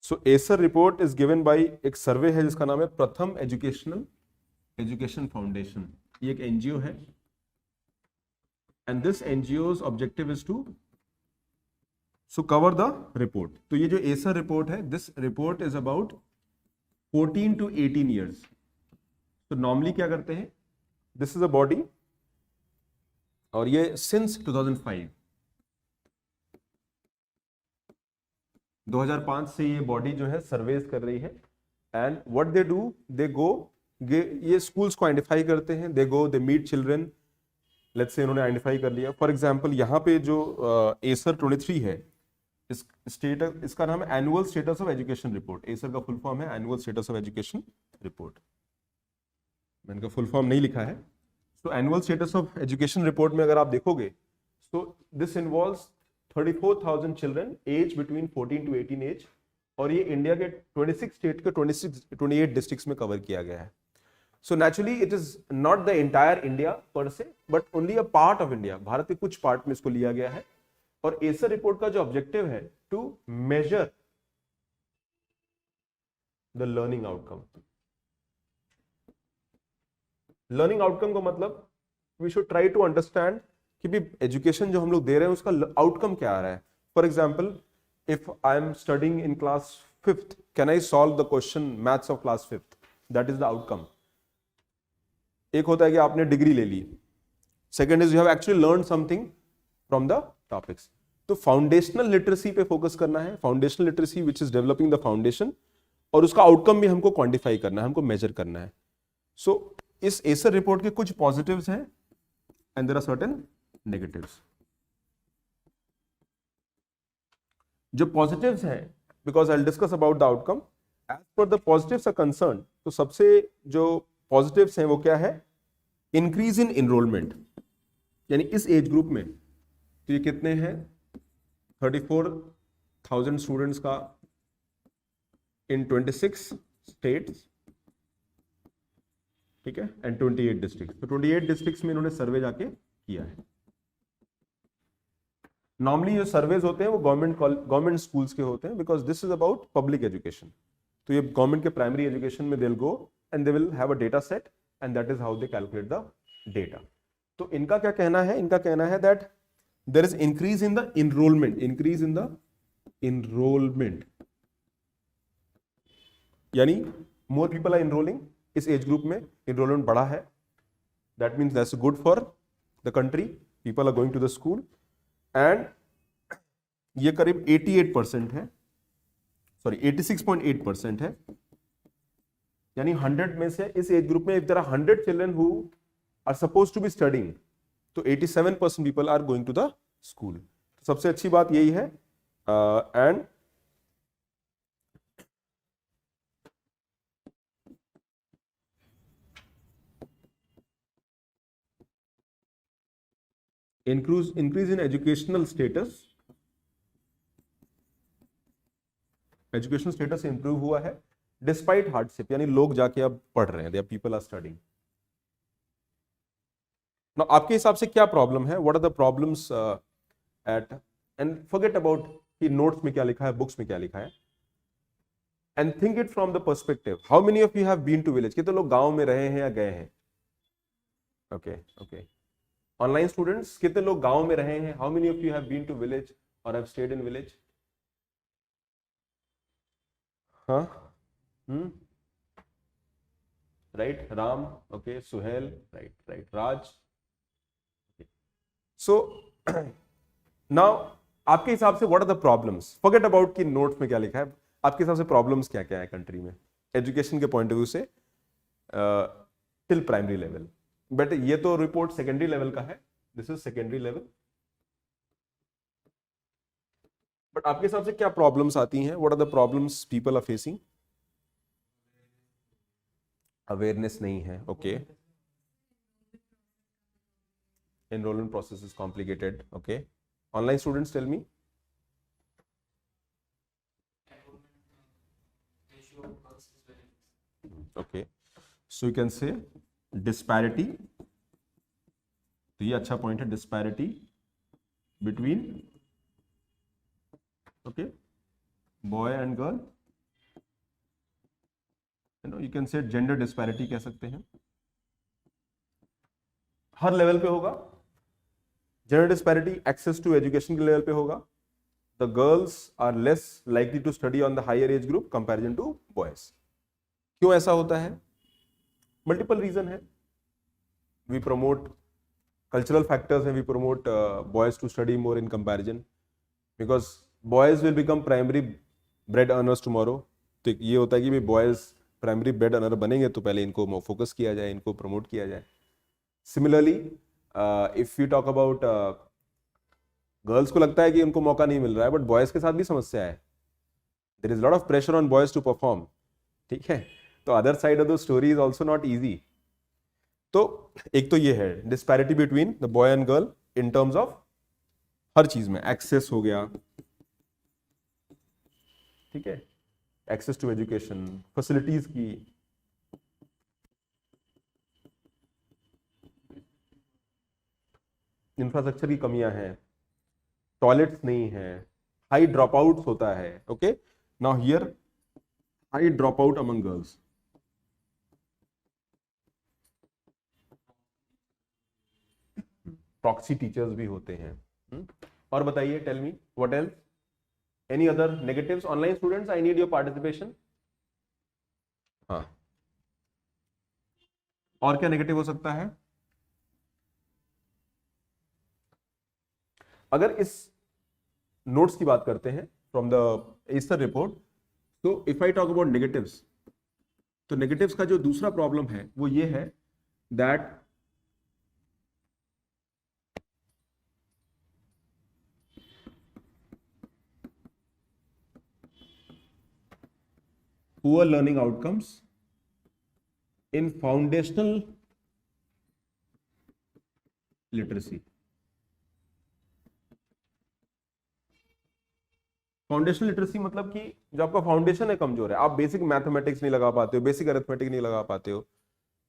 So Acer report is given by एक सर्वे है जिसका नाम है प्रथम एजुकेशन फाउंडेशन। ये एक एनजीओ है and this NGO's objective is to cover the report. तो ये जो एसर रिपोर्ट है, this report is about 14 to 18 years. तो नॉर्मली क्या करते हैं, दिस इज अ बॉडी और ये सिंस 2005 से ये बॉडी जो है सर्वेज कर रही है and what they do, they go, ये स्कूल्स को आइडेंटिफाई करते हैं, they go, they meet children. Let's say इन्होंने आइडेंटिफाई कर लिया, फॉर एग्जांपल यहाँ पे जो एसर 23 है, इस स्टेटस, इसका नाम है annual status of education report. ASER का फुल फॉर्म है annual status of education report. मैंने का फुल फॉर्म नहीं लिखा है। तो annual status of education report में अगर आप देखोगे, so this involves 34,000 children age between 14 to 18 age, और ये इंडिया के 26 स्टेट के 28 डिस्ट्रिक्ट्स में कवर किया गया है। So naturally it is not the entire India पर से, but only a part of India. Bharat के कुछ पार्ट में इसको लिया गया है। और एसर रिपोर्ट का जो ऑब्जेक्टिव है to measure the learning outcome. Learning outcome का मतलब we should try to understand कि भी एजुकेशन जो हम लोग दे रहे हैं उसका आउटकम क्या आ रहा है। For example, if I am studying in class 5th, can I solve the question maths of class 5th? That is the outcome. एक होता है कि आपने डिग्री ले ली, second is you have actually learn something from the topics. तो foundational literacy पे focus करना है, foundational literacy which is developing the foundation, और उसका आउटकम भी हमको क्वांटिफाई करना है, हमको मेजर करना है। सो इस एसर रिपोर्ट के कुछ पॉजिटिव्स हैं and there are certain negatives. जो पॉजिटिव्स हैं, because I will discuss about the outcome, as per the positives are concern, तो सबसे जो पॉजिटिव्स हैं वो क्या है, इंक्रीज इन एनरोलमेंट। यानी इस एज ग्रुप में तो ये कितने हैं, 34,000 स्टूडेंट्स का इन 26 स्टेट्स, ठीक है, एंड 28 डिस्ट्रिक्ट। तो 28 डिस्ट्रिक्ट्स में इन्होंने सर्वे जाके किया है। नॉर्मली जो सर्वेज होते हैं वो गवर्नमेंट स्कूल्स के होते हैं, because this is about public education. तो ये गवर्नमेंट के प्राइमरी एजुकेशन में they will go and they will have a data set and that is how they calculate the data. तो इनका क्या कहना है, इनका कहना है that there is increase in the enrollment, increase in the enrollment, यानी मोर पीपल आर इनरोलिंग। इस एज ग्रुप में इनरोलमेंट बढ़ा है, that means that's good for the country, people are going to the school. And ये करीब 88% है, sorry 86.8% है, यानी 100 में से इस एज ग्रुप में if there are 100 children who are suppose to be studying, तो 87% people are going to the school. सबसे अच्छी बात यही है। And increase in educational status, educational status improve हुआ है डिस्पाइट हार्डशिप, यानी लोग जाके अब पढ़ रहे हैं, there people are studying. Now आपके हिसाब से क्या प्रॉब्लम है, what are the problems at, and forget about कि नोट्स में क्या लिखा है, बुक्स में क्या लिखा है, and think it from the perspective, how many of you have been to village? कितने लोग गांव में रहे हैं या गए हैं? ओके ओके, ऑनलाइन स्टूडेंट्स, कितने लोग गांव में रहे हैं? How many of you have been to village और हैव स्टेड इन विलेज? हाँ, right, Ram, okay, Suhel, right, Raj. So now आपके हिसाब से what are the problems, forget about कि नोट्स में क्या लिखा है, आपके हिसाब से प्रॉब्लम्स क्या क्या है कंट्री में एजुकेशन के पॉइंट ऑफ व्यू से टिल प्राइमरी लेवल? बट ये तो रिपोर्ट सेकेंडरी लेवल का है, this is secondary level. But आपके हिसाब से क्या प्रॉब्लम्स आती हैं, what are the problems people are facing? Awareness नहीं है, okay, enrollment process is complicated, okay. Online students, tell me. Okay, so you can say disparity, तो ये अच्छा पॉइंट है, disparity between, okay, boy and girl, you can say gender disparity कह सकते हैं, हर लेवल पे होगा। Gender disparity access to education के लेवल पे होगा। The girls are less likely to study on the higher age group comparison to boys. क्यों ऐसा होता है? मल्टीपल रीजन है। वी प्रमोट कल्चरल फैक्टर्स हैं, we promote boys to study more in comparison because boys will become primary bread earners tomorrow. तो ये होता है कि भाई बॉयज प्राइमरी ब्रेड अर्नर बनेंगे तो पहले इनको फोकस किया जाए, इनको प्रमोट किया जाए। Similarly if you talk about girls को लगता है कि उनको मौका नहीं मिल रहा है, बट बॉयज के साथ भी समस्या है। There is lot of pressure on boys to perform, ठीक है। तो other side of the story is also not easy. तो एक तो ये है disparity between the boy and girl in terms of हर चीज में, एक्सेस हो गया, ठीक है, एक्सेस टू एजुकेशन, फैसिलिटीज की, इंफ्रास्ट्रक्चर की कमियां हैं, टॉयलेट्स नहीं है, हाई ड्रॉप आउट होता है। Okay, now here high drop out among girls. Proxy teachers भी होते हैं। और बताइए, tell me what else, any other negatives? Online students, I need your participation. हाँ, और क्या नेगेटिव हो सकता है? अगर इस नोट्स की बात करते हैं फ्रॉम द एस्टर रिपोर्ट, तो if I talk about negatives, तो नेगेटिव्स का जो दूसरा प्रॉब्लम है वो ये है that poor learning outcomes in foundational literacy। Foundational literacy मतलब कि जो आपका फाउंडेशन है कमजोर है, आप बेसिक मैथमेटिक्स नहीं लगा पाते हो, बेसिक अरिथमेटिक नहीं लगा पाते हो।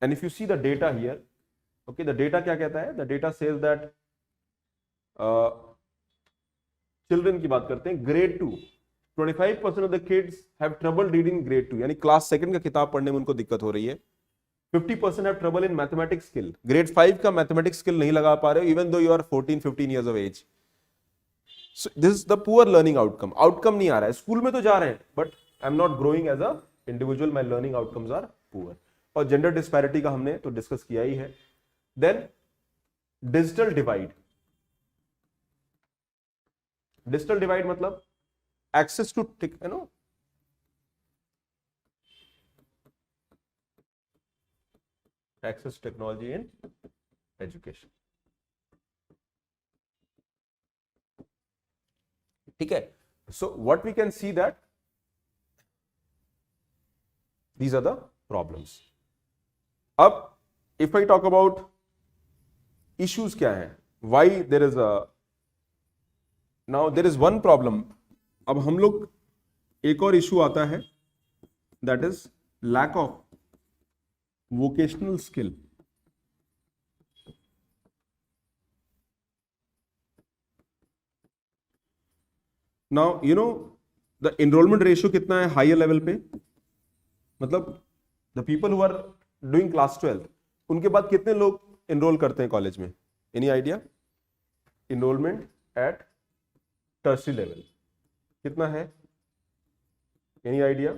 And if you see the data here, okay, the data क्या कहता है? The data says that children की बात करते हैं, grade 2 25% of the kids have trouble reading grade 2, यानी क्लास सेकंड का किताब पढ़ने में उनको दिक्कत हो रही है। 50% have trouble in mathematics skill, grade 5 का मैथमेटिक्स स्किल नहीं लगा पा रहे हो even though you are 14-15 years of age. So this is the poor learning outcome। Outcome नहीं आ रहा है, स्कूल में तो जा रहे हैं but I am not growing as a individual, my learning outcomes are poor. और जेंडर डिस्पैरिटी का हमने तो डिस्कस किया ही है। Then digital divide. Digital divide मतलब access to, you know, access technology in education, ठीक है। So what we can see that these are the problems. अब if I talk about issues क्या है, why there is a, now there is one problem. अब हम लोग एक और इशू आता है that is lack of vocational skill. Now you know the enrollment ratio कितना है हायर लेवल पे, मतलब the people who are doing class 12 उनके बाद कितने लोग एनरोल करते हैं कॉलेज में? Any idea? Enrollment at tertiary level कितना है? Any idea?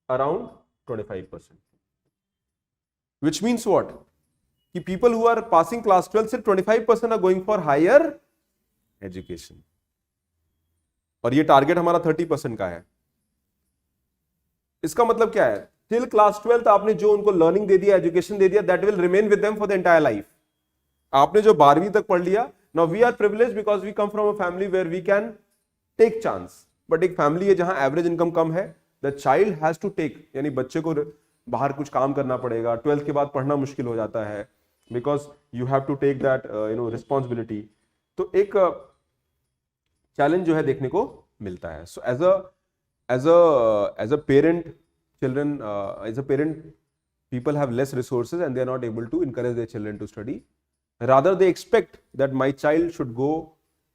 Around 25%। Which means what? कि people who are passing class 12 सिर्फ 25% are going for higher education, और ये टारगेट हमारा 30% का है। इसका मतलब क्या है? टिल क्लास 12 आपने जो उनको लर्निंग दे दिया, एजुकेशन दे दिया, that will remain with them for the entire life. आपने जो 12वीं तक पढ़ लिया, now we are privileged because we come from a family where we can take chance, but एक फैमिली है जहां एवरेज इनकम कम है, the child has to take, यानी बच्चे को बाहर कुछ काम करना पड़ेगा, 12th के बाद पढ़ना मुश्किल हो जाता है because you have to take that you know responsibility. तो एक चैलेंज जो है देखने को मिलता है। So as a parent, children as a parent, people have less resources and they are not able to encourage their children to study, rather they expect that my child should go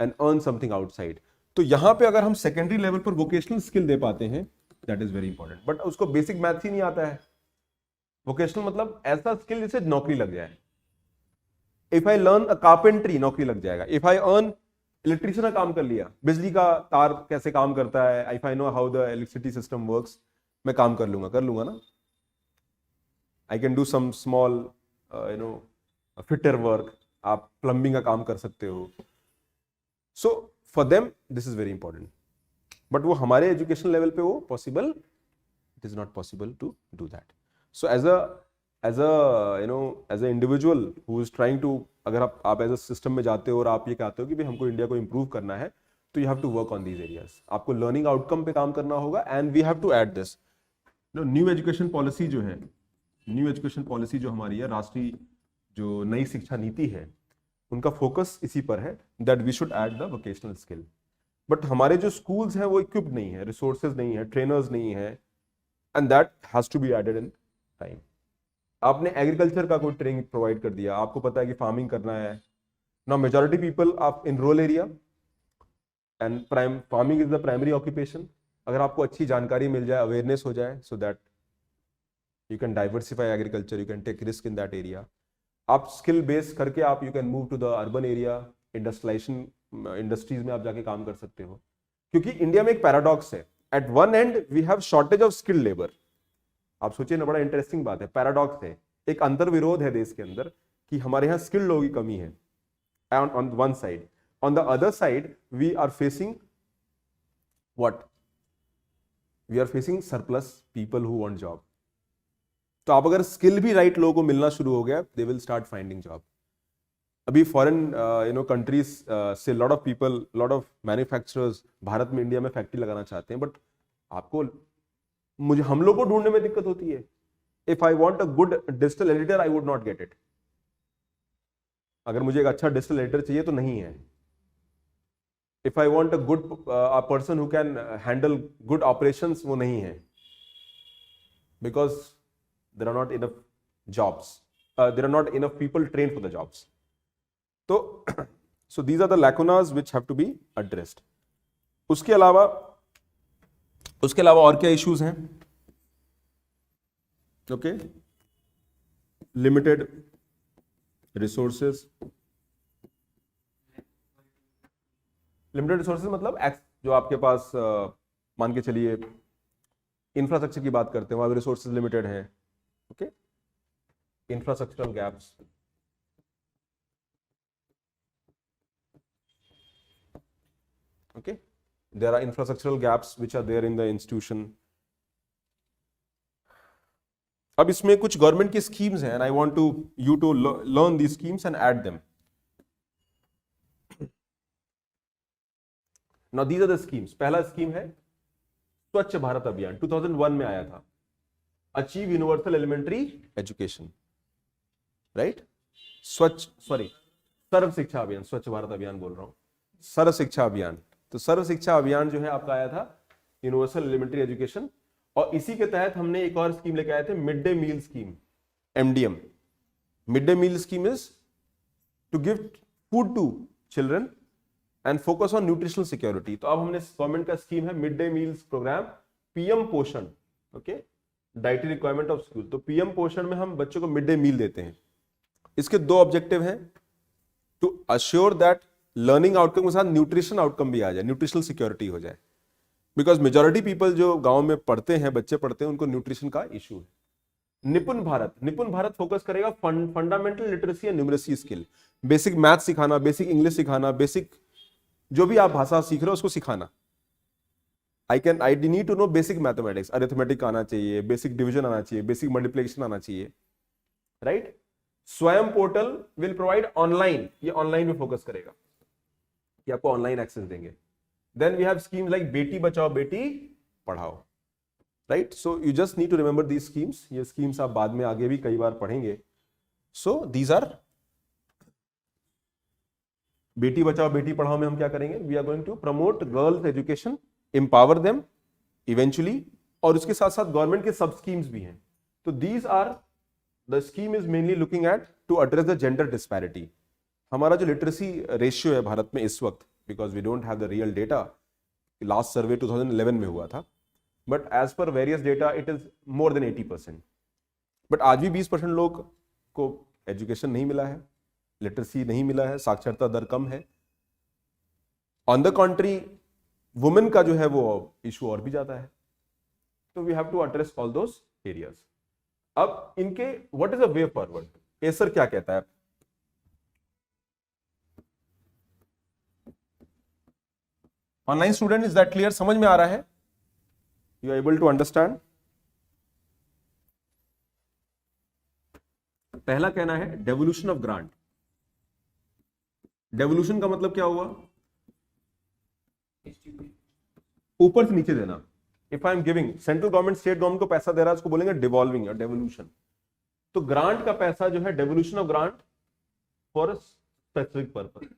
and earn something outside। तो यहां पे अगर हम secondary level पर vocational skill दे पाते हैं that is very important. But उसको basic maths ही नहीं आता है। वोकेशनल मतलब ऐसा स्किल जिससे नौकरी लग जाए। If I learn a carpentry, नौकरी लग जाएगा। इफ आई अर्न इलेक्ट्रिशियन का काम कर लिया, बिजली का तार कैसे काम करता है, if I know how the electricity system works, मैं काम कर लूंगा ना। I can do some small fitter work, आप प्लम्बिंग का काम कर सकते हो। So for them this is very important, but वो हमारे एजुकेशन लेवल पे वो possible, it is not possible to do that. So as a individual who is trying to, अगर आप एज अ सिस्टम में जाते हो और आप ये कहते हो कि भाई हमको इंडिया को इंप्रूव करना है, तो you have to work on these areas. आपको लर्निंग आउटकम पे काम करना होगा, and we have to add this. New education policy जो है, न्यू एजुकेशन पॉलिसी जो हमारी है, राष्ट्रीय जो नई शिक्षा नीति है, उनका फोकस इसी पर है that we should add the vocational skill. But हमारे जो स्कूल्स हैं वो इक्विप्ड नहीं है, रिसोर्सेज नहीं है, ट्रेनर्स नहीं है, and that has to be added in time. आपने एग्रीकल्चर का कोई ट्रेनिंग प्रोवाइड कर दिया, आपको पता है कि फार्मिंग करना है। नाउ मेजॉरिटी पीपल आप in rural area and farming is the primary occupation. अगर आपको अच्छी जानकारी मिल जाए, अवेयरनेस हो जाए, so that you can diversify agriculture, you can take risk in that area. आप स्किल बेस करके आप you can move to the urban area, industrialization, industries में आप जाके काम कर सकते हो। क्योंकि इंडिया में एक पैराडॉक्स है, at one end we have shortage of skilled labour. आप सोचिए ना, बड़ा इंटरेस्टिंग बात है, पैराडॉक्स है, एक अंतर विरोध है देश के अंदर कि हमारे यहाँ स्किल्ड लोगों की कमी है on one side, on the other side we are facing what, we are facing surplus people who want job. तो आप अगर स्किल भी राइट लोगों को मिलना शुरू हो गया, they will start finding job. अभी फॉरेन कंट्रीज से lot of people, lot of manufacturers Bharat में, इंडिया में फैक्ट्री लगाना चाहते हैं, बट आपको हम लोग को ढूंढने में दिक्कत होती है। If I want a good digital editor, I would not get it. अगर मुझे एक अच्छा डिजिटल एडिटर चाहिए तो नहीं है। If I want a good person who can handle good operations, वो नहीं है, because there are not enough jobs, there are not enough people train for the jobs. तो so these are the lacunas which have to be addressed. उसके अलावा और क्या issues हैं? Okay, limited resources. Limited resources मतलब जो आपके पास मान के चलिए इंफ्रास्ट्रक्चर की बात करते हैं, वहां भी रिसोर्सेज लिमिटेड हैं। Okay, infrastructural gaps. Okay, there are infrastructural gaps which are there in the institution. अब इसमें कुछ गवर्नमेंट की स्कीम्स हैं, and I want you to learn these schemes and add them. Now these are the schemes. पहला scheme है स्वच्छ भारत अभियान, 2001 में आया था, achieve universal elementary education, right? Sarva Shiksha Abhiyan, स्वच्छ भारत अभियान बोल रहा हूं, सर्व शिक्षा अभियान। तो सर्व शिक्षा अभियान जो है आपका आया था यूनिवर्सल एलिमेंट्री एजुकेशन, और इसी के तहत हमने एक और स्कीम लेके आए थे, mid day meal scheme, MDM. Mid day meal scheme is to give food to children and focus on nutritional security. तो अब हमने गवर्नमेंट का स्कीम है mid day meals programme, PM Poshan, okay, dietary requirement of school. तो PM Poshan में हम बच्चों को मिड डे मील देते हैं। इसके दो ऑब्जेक्टिव हैं, to assure that learning outcome के साथ न्यूट्रिशन आउटकम भी आ जाए, न्यूट्रिशनल सिक्योरिटी हो जाए, बिकॉज मेजॉरिटी पीपल जो गांव में पढ़ते हैं, बच्चे पढ़ते हैं, उनको न्यूट्रिशन का इशू है। निपुण भारत फोकस करेगा fundamental literacy and numeracy skill, basic math सिखाना, बेसिक इंग्लिश सिखाना, बेसिक जो भी आप भाषा सीख रहे हो उसको सिखाना। I need to know basic mathematics, arithmetic आना चाहिए, बेसिक डिवीजन आना चाहिए, बेसिक मल्टीप्लिकेशन आना चाहिए, right? Swayam portal will provide online, ये ऑनलाइन में फोकस करेगा कि आपको ऑनलाइन एक्सेस देंगे। Then we have schemes like Beti Bachao Beti Padhao, right? So you just need to remember these schemes. ये स्कीम्स आप बाद में आगे भी कई बार पढ़ेंगे। सो दीज आर, बेटी बचाओ बेटी पढ़ाओ में हम क्या करेंगे? We are going to promote girls education, empower them eventually, और उसके साथ साथ गवर्नमेंट के सब स्कीम्स भी हैं। तो these are the scheme is mainly looking at to address the gender disparity. हमारा जो लिटरेसी रेशियो है भारत में इस वक्त, because we don't have the real data, last survey 2011 में हुआ था, but as per various data it is more than 80%। बट आज भी 20% लोग को एजुकेशन नहीं मिला है, लिटरेसी नहीं मिला है, साक्षरता दर कम है। ऑन द कॉन्ट्री वुमेन का जो है वो इशू और भी ज्यादा है। तो we have to address all those areas. अब इनके what is a way forward, ASER क्या कहता है? Online student, is that clear? समझ में आ रहा है? You are able to understand? पहला कहना है डेवोल्यूशन ऑफ ग्रांट। डेवोल्यूशन का मतलब क्या हुआ? ऊपर से नीचे देना। If I am giving, central government state government को पैसा दे रहा है, उसको बोलेंगे डिवॉल्विंग या डेवोल्यूशन। तो ग्रांट का पैसा जो है, devolution of grant for specific purpose.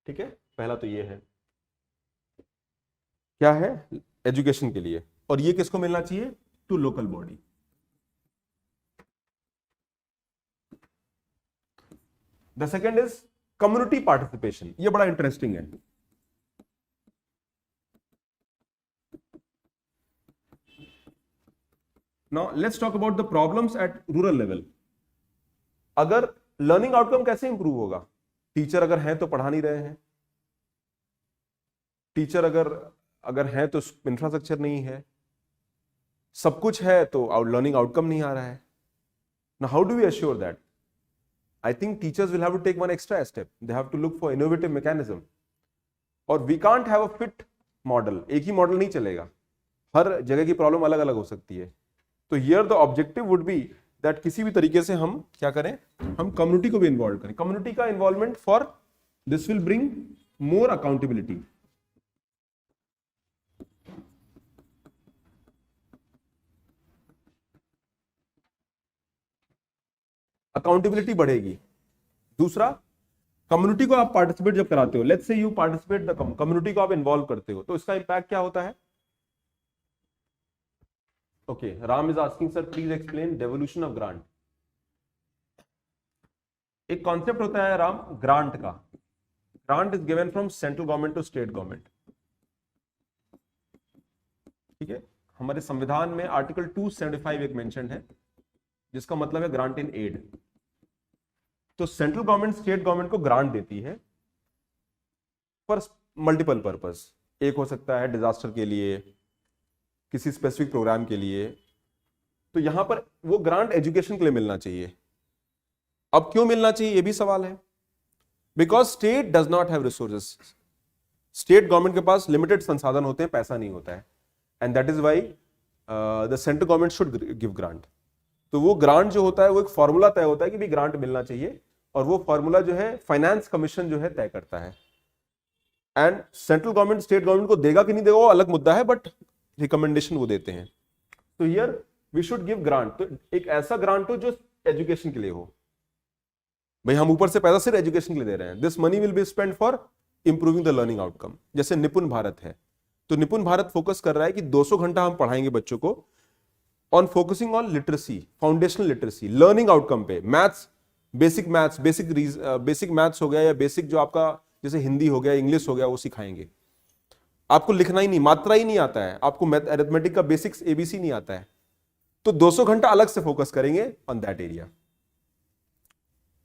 ठीक है, पहला तो ये है, क्या है? एजुकेशन के लिए। और ये किसको मिलना चाहिए? To local body. The second is community participation. ये बड़ा इंटरेस्टिंग है। Now let's talk about the problems at rural level. अगर लर्निंग आउटकम कैसे इंप्रूव होगा? टीचर अगर हैं तो पढ़ा नहीं रहे हैं, टीचर अगर हैं तो इंफ्रास्ट्रक्चर नहीं है, सब कुछ है तो लर्निंग आउटकम नहीं आ रहा है। Now how do we assure that? I think teachers will have to take one extra step. They have to look for innovative mechanism. और we can't have a fit model. एक ही model नहीं चलेगा, हर जगह की प्रॉब्लम अलग अलग हो सकती है। तो here the objective would be that किसी भी तरीके से हम क्या करें, हम कम्युनिटी को भी इन्वॉल्व करें। कम्युनिटी का involvement for this will bring more accountability. Accountability बढ़ेगी। दूसरा, कम्युनिटी को आप पार्टिसिपेट जब कराते हो, let's say you participate the community को आप इन्वॉल्व करते हो, तो इसका इंपैक्ट क्या होता है? Okay, Ram is asking sir please explain devolution of grant. एक कॉन्सेप्ट होता है राम, ग्रांट का। Grant is given from central government to state government. ठीक है, हमारे संविधान में आर्टिकल 275 एक मेंशन है, जिसका मतलब है ग्रांट इन एड। तो सेंट्रल गवर्नमेंट स्टेट गवर्नमेंट को ग्रांट देती है फॉर मल्टीपल पर्पस। एक हो सकता है डिजास्टर के लिए, किसी स्पेसिफिक प्रोग्राम के लिए। तो यहां पर वो ग्रांट एजुकेशन के लिए मिलना चाहिए। अब क्यों मिलना चाहिए, ये भी सवाल है। Because state does not have resources. State government के पास लिमिटेड संसाधन होते हैं, पैसा नहीं होता है, and that is why the central government should give grant. तो वो ग्रांट जो होता है वो एक फॉर्मूला तय होता है कि भी ग्रांट मिलना चाहिए, और वो फॉर्मूला जो है फाइनेंस कमीशन जो है तय करता है। And central government state government को देगा कि नहीं देगा वो अलग मुद्दा है, बट रिकमेंडेशन वो देते हैं। तो here we should give grant. तो एक ऐसा ग्रांट हो जो एजुकेशन के लिए हो। भाई हम ऊपर से पैसा सिर्फ एजुकेशन के लिए दे रहे हैं, this money will be spend for improving the learning outcome. जैसे निपुण भारत है, तो निपुण भारत फोकस कर रहा है कि 200 घंटा हम पढ़ाएंगे बच्चों को on focusing on literacy, foundational literacy, learning outcome पे। मैथ्स, बेसिक मैथ्स हो गया, या बेसिक जो आपका जैसे हिंदी हो गया, इंग्लिश हो गया, वो सिखाएंगे। आपको लिखना ही नहीं, मात्रा ही नहीं आता है, आपको अरिथमेटिक का बेसिक्स एबीसी नहीं आता है, तो 200 घंटा अलग से फोकस करेंगे on that area.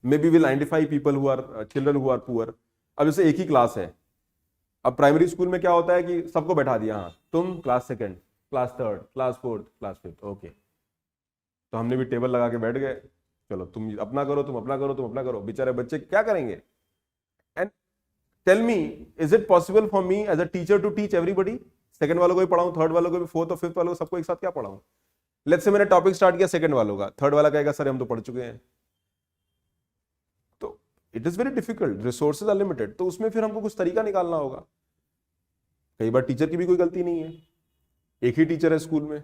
Maybe will identify people who are children who are poor. अब जैसे एक ही क्लास है, अब प्राइमरी स्कूल में क्या होता है कि सबको बैठा दिया, हाँ तुम class second, class third, class fourth, class fifth, okay. तो हमने भी टेबल लगा के बैठ गए, चलो तुम अपना करो, तुम अपना करो, तुम अपना करो। बेचारे बच्चे क्या करेंगे? And tell me, is it possible for me as a teacher to teach everybody? Second वालों को भी पढ़ाऊं, थर्ड वालों को भी, फोर्थ और फिफ्थ वालों को, सबको एक साथ क्या पढ़ाऊं? लेट्स से मैंने टॉपिक स्टार्ट किया सेकंड वालों का, थर्ड वाला कहेगा सर हम तो पढ़ चुके हैं। तो it is very difficult, resources are limited. तो उसमें फिर हमको कुछ तरीका निकालना होगा। कई बार टीचर की भी कोई गलती नहीं है, एक ही टीचर है स्कूल में।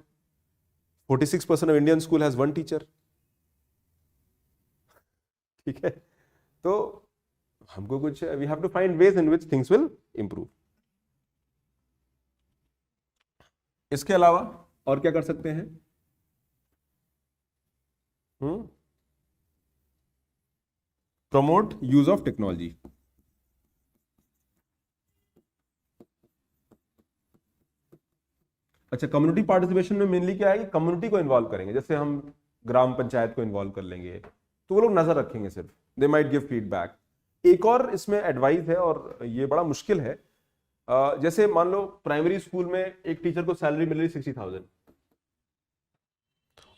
46% of Indian school has one teacher. ठीक है, तो हमको कुछ, we have to find ways in which things will improve. इसके अलावा और क्या कर सकते हैं? Promote use of technology. अच्छा, कम्युनिटी पार्टिसिपेशन में मेनली क्या है कि कम्युनिटी को इन्वॉल्व करेंगे, जैसे हम ग्राम पंचायत को इन्वॉल्व कर लेंगे, तो वो लोग नजर रखेंगे सिर्फ, दे माइट गिव फीडबैक। एक और इसमें एडवाइस है और ये बड़ा मुश्किल है। जैसे मान लो प्राइमरी स्कूल में एक टीचर को सैलरी मिल रही 60,000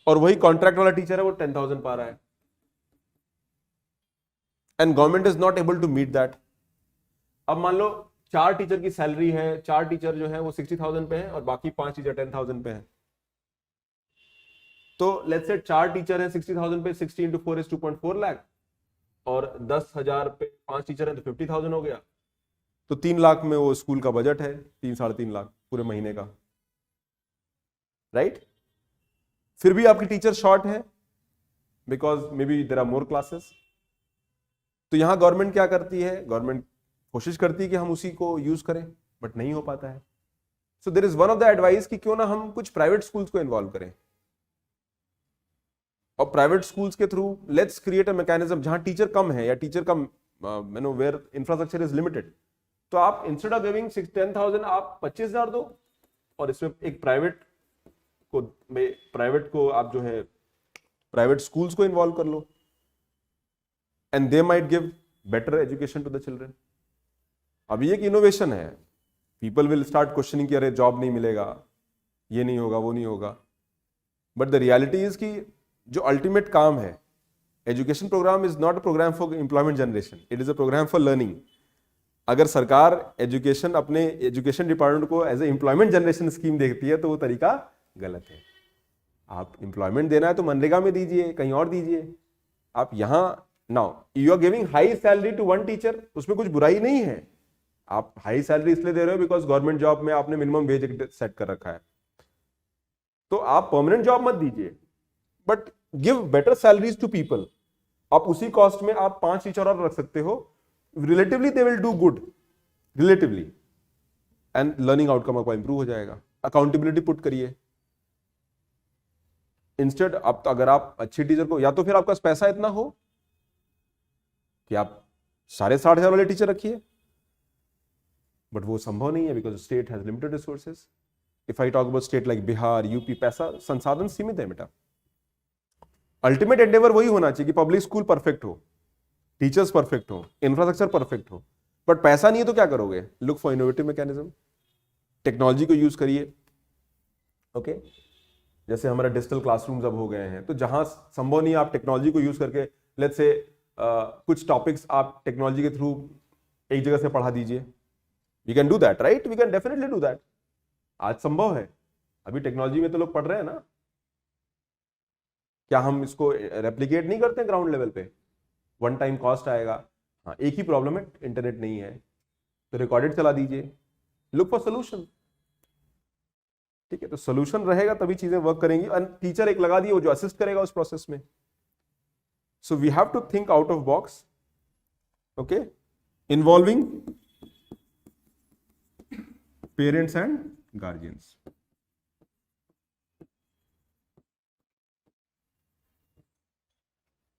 और वही कॉन्ट्रैक्ट वाला टीचर है वो 10,000 पा रहा है, and government is not able to meet that. अब मान लो 4 टीचर की सैलरी है, 4 टीचर जो है वो 60,000 पे है और बाकी 5 टीचर 10,000 पे है। तो लेट्स से 4 टीचर हैं 60,000 पे, 60 इंटू 4 इज 2.4 लाख, और 10,000 पे 5 टीचर हैं तो 50,000 हो गया। तो 3 लाख में वो स्कूल का बजट है, 3-3.5 लाख पूरे महीने का, राइट? फिर भी आपकी टीचर शॉर्ट है because maybe there are more classes. तो यहां गवर्नमेंट क्या करती है, गवर्नमेंट कोशिश करती है कि हम उसी को यूज करें, बट नहीं हो पाता है। So there is one of the advice कि क्यों ना हम कुछ प्राइवेट स्कूल्स को इन्वॉल्व करें, और प्राइवेट स्कूल्स के through let's create a mechanism जहां टीचर कम है या टीचर का वेयर इंफ्रास्ट्रक्चर इज लिमिटेड, तो आप इंस्टेड ऑफ गिविंग 10,000 आप 25,000 दो, और इसमें एक प्राइवेट को आप जो है प्राइवेट स्कूल्स को इन्वॉल्व कर लो, and they might give better education to the children. अब ये एक इनोवेशन है, पीपल विल स्टार्ट क्वेश्चनिंग कि अरे जॉब नहीं मिलेगा, ये नहीं होगा, वो नहीं होगा, बट द रियलिटी इज कि जो अल्टीमेट काम है, education program is not a program for employment generation, it is a program for learning. अगर सरकार एजुकेशन अपने एजुकेशन डिपार्टमेंट को as a employment generation scheme देखती है तो वो तरीका गलत है। आप एम्प्लॉयमेंट देना है तो मनरेगा में दीजिए, कहीं और दीजिए। आप यहां now you are giving high salary to one teacher, उसमें कुछ बुराई नहीं है। आप हाई सैलरी इसलिए दे रहे हो बिकॉज गवर्नमेंट जॉब में आपने मिनिमम वेज सेट कर रखा है, तो आप परमानेंट जॉब मत दीजिए, but give better salaries to people. आप उसी कॉस्ट में आप 5 टीचर और रख सकते हो, relatively they will do good, relatively, and learning outcome आपका इंप्रूव हो जाएगा। अकाउंटेबिलिटी पुट करिए इंस्टेड। अब तो अगर आप अच्छी टीचर को, या तो फिर आपका पैसा इतना हो कि आप 60,500 वाले टीचर रखिए, बट वो संभव नहीं है because state has limited resources. If I talk about state like Bihar, UP, पैसा संसाधन सीमित है बेटा। अल्टीमेट एंडेवर वही होना चाहिए कि पब्लिक स्कूल परफेक्ट हो, टीचर्स परफेक्ट हो, इंफ्रास्ट्रक्चर परफेक्ट हो, बट पैसा नहीं है तो क्या करोगे? Look for innovative mechanism, technology को यूज करिए। ओके, जैसे हमारा डिजिटल क्लासरूम्स अब हो गए हैं, तो जहां संभव नहीं आप टेक्नोलॉजी को यूज करके लेट्स से कुछ टॉपिक्स आप टेक्नोलॉजी के थ्रू एक जगह से पढ़ा दीजिए। We can do that, right? We can definitely do that. आज संभव है, अभी टेक्नोलॉजी में तो लोग पढ़ रहे हैं ना। क्या हम इसको रेप्लिकेट नहीं करते ग्राउंड लेवल पे? वन टाइम कॉस्ट आएगा। हाँ, एक ही प्रॉब्लम है, इंटरनेट नहीं है, तो रिकॉर्डेड चला दीजिए, लुक फॉर सोल्यूशन। ठीक है, तो सोल्यूशन रहेगा तभी चीजें वर्क करेंगी, और टीचर एक लगा दिए वो जो असिस्ट करेगा उस प्रोसेस में। So we have to think out of box, okay, involving parents and guardians.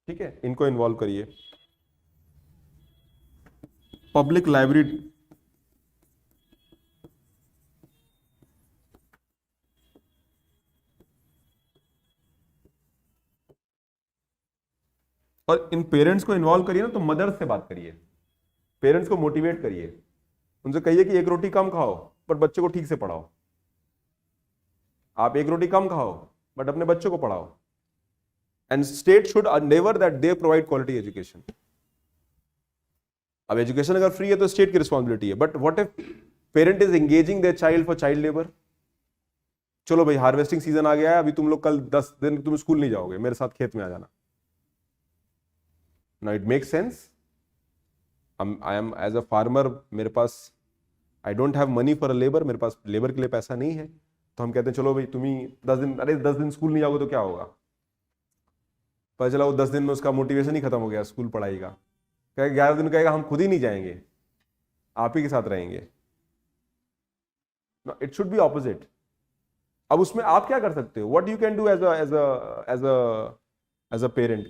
ठीक है, इनको इन्वॉल्व करिए। पब्लिक लाइब्रेरी, और इन पेरेंट्स को इन्वॉल्व करिए ना, तो मदर से बात करिए, पेरेंट्स को मोटिवेट करिए, उनसे कहिए कि एक रोटी कम खाओ पर बच्चे को ठीक से पढ़ाओ। आप एक रोटी कम खाओ बट अपने बच्चों को पढ़ाओ, and state should Endeavour that they provide quality education. अब एजुकेशन अगर फ्री है तो स्टेट की रिस्पॉन्सिबिलिटी है, but what if parent is engaging their child for child labour? चलो भाई, हार्वेस्टिंग सीजन आ गया है, अभी तुम लोग कल 10 दिन तुम स्कूल नहीं जाओगे, मेरे साथ खेत में आ जाना। Now it makes sense. I am as a farmer, मेरे पास I don't have money for a labor, मेरे पास लेबर के लिए पैसा नहीं है, तो हम कहते हैं चलो भाई तुम ही 10 दिन, अरे 10 दिन स्कूल नहीं जाओगे तो क्या होगा? पता चला वो 10 दिन में उसका मोटिवेशन ही खत्म हो गया स्कूल पढ़ाई का। कहेगा 11 दिन कहेगा हम खुद ही नहीं जाएंगे, आप ही के साथ रहेंगे। It should be opposite. अब उसमें आप क्या कर सकते हो? What you can do as a parent?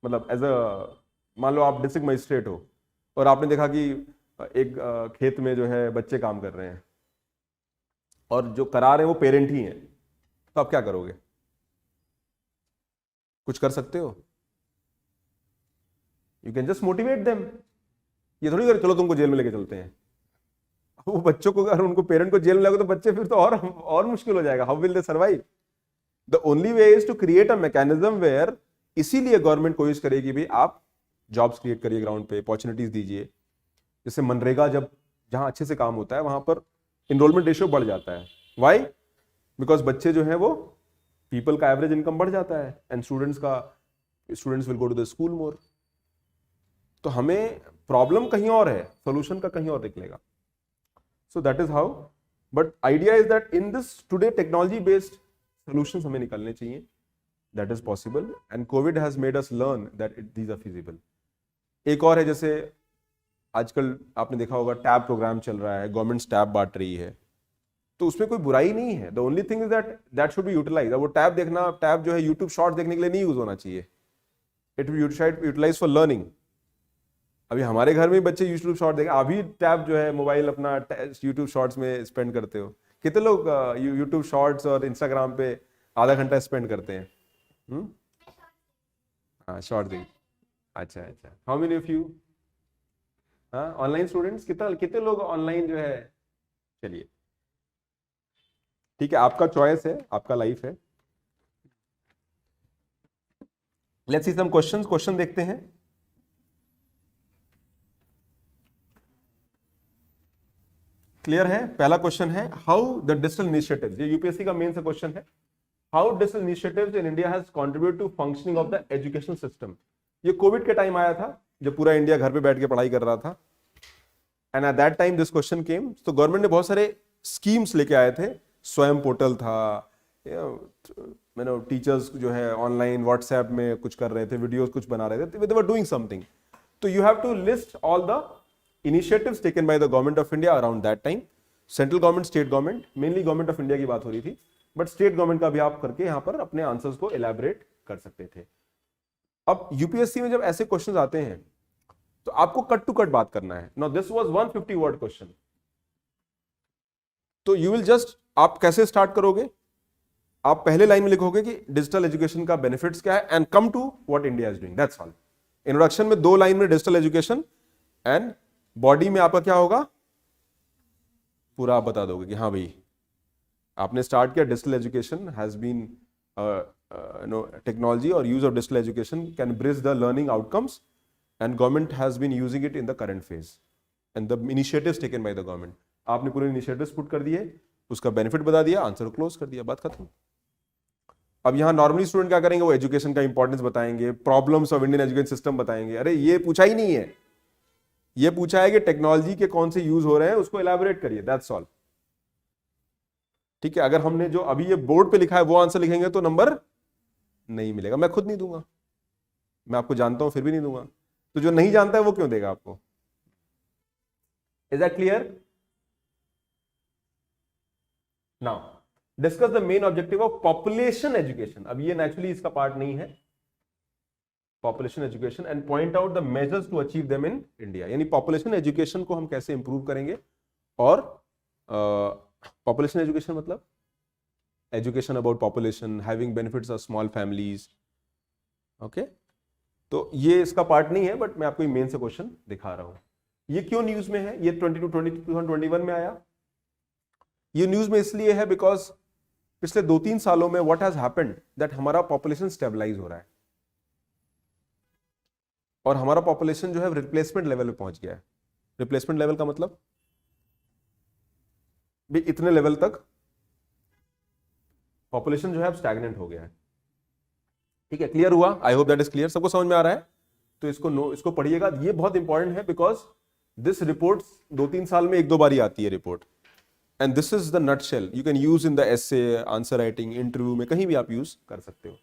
मतलब एज अ, मान लो आप डिस्ट्रिक्ट मजिस्ट्रेट हो और आपने देखा कि एक खेत में जो है बच्चे काम कर रहे हैं, और जो करा रहे हैं वो पेरेंट ही हैं, तो आप क्या करोगे? कुछ कर सकते हो? You can just motivate them. ये थोड़ी कर चलो तुमको जेल में लेके चलते हैं। वो बच्चों को, अगर उनको पेरेंट को जेल में लगो तो बच्चे फिर तो और मुश्किल हो जाएगा। How will they survive? The only way is to create a mechanism where, इसीलिए गवर्नमेंट कोशिश करेगी भाई आप जॉब्स क्रिएट करिए, ग्राउंड पे अपॉर्चुनिटीज दीजिए। जैसे मनरेगा, जब जहां अच्छे से काम होता है वहां पर इनरोलमेंट रेशियो बढ़ जाता है। व्हाई? बिकॉज बच्चे जो है वो, पीपल का एवरेज इनकम बढ़ जाता है and students will go to the school more. तो हमें प्रॉब्लम कहीं और है, सोल्यूशन का कहीं और निकलेगा। So that is how, but idea is that in this today technology based solutions हमें निकालने चाहिए। That is possible and Covid has made us learn that these are feasible. एक और है, जैसे आजकल आपने देखा होगा टैब प्रोग्राम चल रहा है, गवर्नमेंट टैब बांट रही है, तो उसमें कोई बुराई नहीं है। The only thing is that should be utilize. वो टैब जो है यूट्यूब शॉर्ट देखने के लिए नहीं यूज होना चाहिए। It will utilize for learning. अभी हमारे घर में बच्चे यूट्यूब शॉर्ट देखें, अभी टैब जो है मोबाइल अपना यूट्यूब शॉर्ट्स में स्पेंड करते हो। कितने लोग यूट्यूब शॉर्ट्स और इंस्टाग्राम पे आधा घंटा स्पेंड करते हैं? हाँ, शॉर्ट देख। अच्छा, हाउ मेनी ऑफ यू? हाँ, ऑनलाइन स्टूडेंट्स कितने लोग ऑनलाइन जो है? चलिए ठीक है, आपका चॉइस है, आपका लाइफ है। लेट्स सी सम क्वेश्चन देखते हैं। क्लियर है? पहला क्वेश्चन है, हाउ द डिजिटल इनिशिएटिव्स, ये यूपीएससी का मेन सा क्वेश्चन है, how digital initiatives in India has contribute to functioning of the education system. ये कोविड के टाइम आया था, जब पूरा इंडिया घर पे बैठ के पढ़ाई कर रहा था, and at that time this question came. तो गवर्नमेंट ने बहुत सारे स्कीम्स लेके आए थे। स्वयं पोर्टल था, टीचर्स जो है ऑनलाइन व्हाट्सएप में कुछ कर रहे थे, वीडियोस कुछ बना रहे थे, they were doing something. So you have to list all the initiatives taken by the government of India around that time, central government, state government, mainly government of India की बात हो रही थी, बट स्टेट गवर्नमेंट का भी आप करके यहां पर अपने आंसर्स को एलैबोरेट कर सकते थे। अब यूपीएससी में जब ऐसे क्वेश्चंस आते हैं तो आपको कट टू कट बात करना है। Now this was 150 word question, तो यू विल जस्ट, आप कैसे स्टार्ट करोगे? आप पहले लाइन में लिखोगे कि डिजिटल एजुकेशन का बेनिफिट्स क्या है and come to what India is doing, that's all. Introduction में 2 लाइन में डिजिटल एजुकेशन, एंड बॉडी में आपका क्या होगा, पूरा आप बता दोगे कि हाँ भाई आपने स्टार्ट किया, digital education has been technology और use of digital education can bridge the learning outcomes and government has been using it in the current phase and the initiatives taken by the government. आपने पूरे initiatives put कर दिए, उसका benefit बता दिया, answer close कर दिया, बात खत्म। अब यहाँ नॉर्मली स्टूडेंट क्या करेंगे, वो एजुकेशन का इंपॉर्टेंस बताएंगे, problems of Indian education system बताएंगे। अरे ये पूछा ही नहीं है, ये पूछा है कि टेक्नोलॉजी के कौन से यूज हो रहे हैं, उसको एलैबोरेट करिए, दैट्स ऑल। ठीक है, अगर हमने जो अभी ये बोर्ड पे लिखा है वो आंसर लिखेंगे तो नंबर नहीं मिलेगा, मैं खुद नहीं दूंगा, मैं आपको जानता हूं फिर भी नहीं दूंगा, तो जो नहीं जानता है वो क्यों देगा आपको? Is that clear? Now discuss the main objective of population education. अब ये नेचुरली इसका पार्ट नहीं है, population education, and point out the measures to achieve them in India. यानी पॉपुलेशन एजुकेशन को हम कैसे इंप्रूव करेंगे, और पॉपुलेशन एजुकेशन मतलब education about population, having benefits of small families. Okay, तो ये इसका पार्ट नहीं है, बट मैं आपको मेन से क्वेश्चन दिखा रहा हूं। ये क्यों न्यूज में है? ये 2021 में आया। ये न्यूज में इसलिए है बिकॉज पिछले 2-3 सालों में व्हाट हैज हैपेंड दैट हमारा पॉपुलेशन स्टेबलाइज हो रहा है, और हमारा पॉपुलेशन जो है रिप्लेसमेंट लेवल पे पहुंच गया है। रिप्लेसमेंट लेवल का मतलब भी इतने लेवल तक पॉपुलेशन जो है अब स्टैग्नेंट हो गया है। ठीक है, क्लियर हुआ? I hope that is clear, सबको समझ में आ रहा है? तो इसको पढ़िएगा, ये बहुत इंपॉर्टेंट है बिकॉज दिस रिपोर्ट 2-3 साल में 1-2 बार ही आती है report, and this is the nutshell. You can use in the essay, answer writing, interview में, कहीं भी आप यूज कर सकते हो।